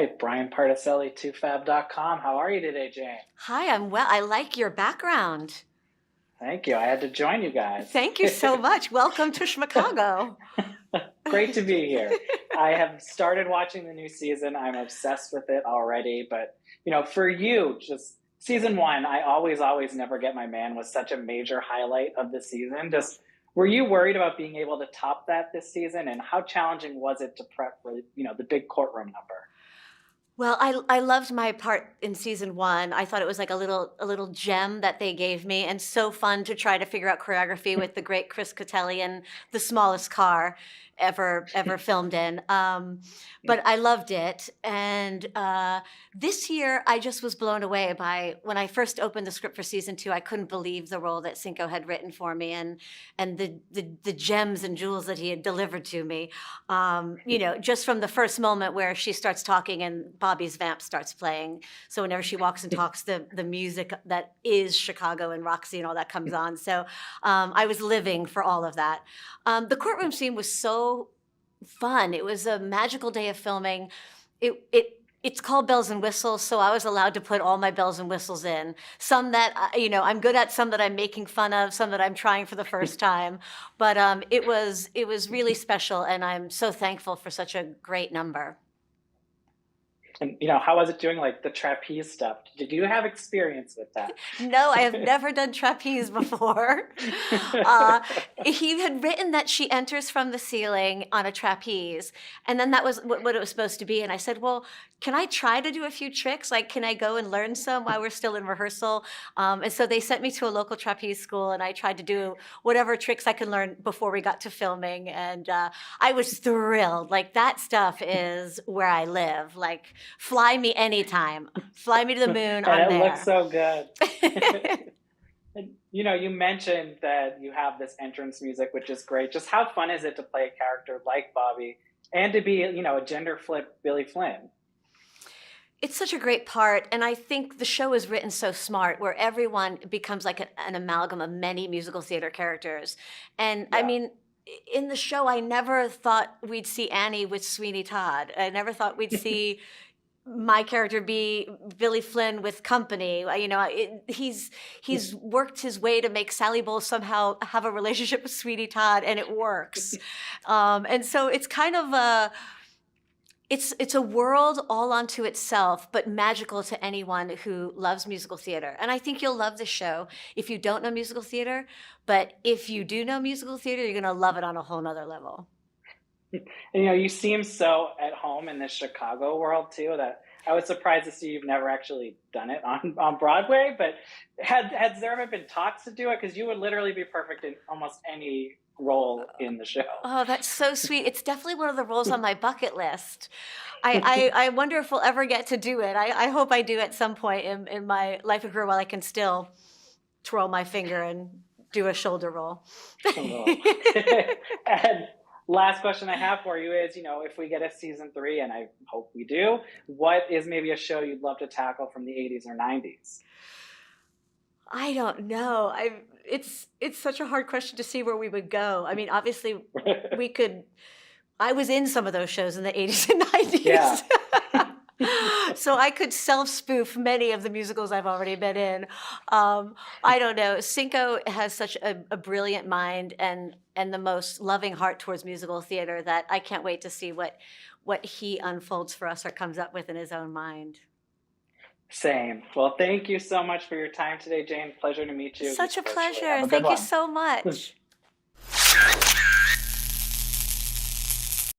right, Brian Particelli, 2fab.com. How are you today, Jane? Hi, I'm well. I like your background. Thank you. I had to join you guys. Thank you so much. Welcome to Chicago. Great to be here. I have started watching the new season. I'm obsessed with it already. But, for you, just season one, I always never get my man was such a major highlight of the season. Just were you worried about being able to top that this season? And how challenging was it to prep for, the big courtroom number? Well, I loved my part in season one. I thought it was like a little gem that they gave me, and so fun to try to figure out choreography with the great Chris Cotelli and the smallest car ever filmed in. But I loved it, and this year I just was blown away by when I first opened the script for season two. I couldn't believe the role that Cinco had written for me, and the gems and jewels that he had delivered to me. Just from the first moment where she starts talking and Bobby's vamp starts playing. So whenever she walks and talks, the music that is Chicago and Roxy and all that comes on. So I was living for all of that. The courtroom scene was so fun. It was a magical day of filming. It's called Bells and Whistles, so I was allowed to put all my bells and whistles in. Some that I'm good at, some that I'm making fun of, some that I'm trying for the first time. But it was really special, and I'm so thankful for such a great number. And, how was it doing like the trapeze stuff? Did you have experience with that? No, I have never done trapeze before. He had written that she enters from the ceiling on a trapeze, and then that was what it was supposed to be. And I said, well, can I try to do a few tricks? Like, can I go and learn some while we're still in rehearsal? And so they sent me to a local trapeze school, and I tried to do whatever tricks I could learn before we got to filming. And I was thrilled. Like, that stuff is where I live. Like, fly me anytime. Fly me to the moon. I'm there. It looks so good. And, you mentioned that you have this entrance music, which is great. Just how fun is it to play a character like Bobby and to be, a gender flip Billy Flynn? It's such a great part, and I think the show is written so smart, where everyone becomes like an amalgam of many musical theater characters. And Yeah. I mean, in the show, I never thought we'd see Annie with Sweeney Todd. I never thought we'd see my character be Billy Flynn with company. He's worked his way to make Sally Bowles somehow have a relationship with Sweeney Todd, and it works. And so it's kind of it's a world all unto itself, but magical to anyone who loves musical theater. And I think you'll love the show if you don't know musical theater, but if you do know musical theater, you're going to love it on a whole nother level. And, you seem so at home in this Chicago world too, that I was surprised to see you've never actually done it on Broadway, but has there ever been talks to do it? Because you would literally be perfect in almost any role in the show. Oh, that's so sweet. It's definitely one of the roles on my bucket list. I wonder if we'll ever get to do it. I hope I do at some point in my life and career while I can still twirl my finger and do a shoulder roll. And last question I have for you is, if we get a season 3, and I hope we do, what is maybe a show you'd love to tackle from the 80s or 90s? I don't know. It's such a hard question to see where we would go. I mean, obviously, we could. I was in some of those shows in the 80s and 90s. Yeah. So I could self-spoof many of the musicals I've already been in. I don't know. Cinco has such a brilliant mind and the most loving heart towards musical theater that I can't wait to see what he unfolds for us or comes up with in his own mind. Same. Well, thank you so much for your time today, Jane. Pleasure to meet you. Such a pleasure. Thank you so much.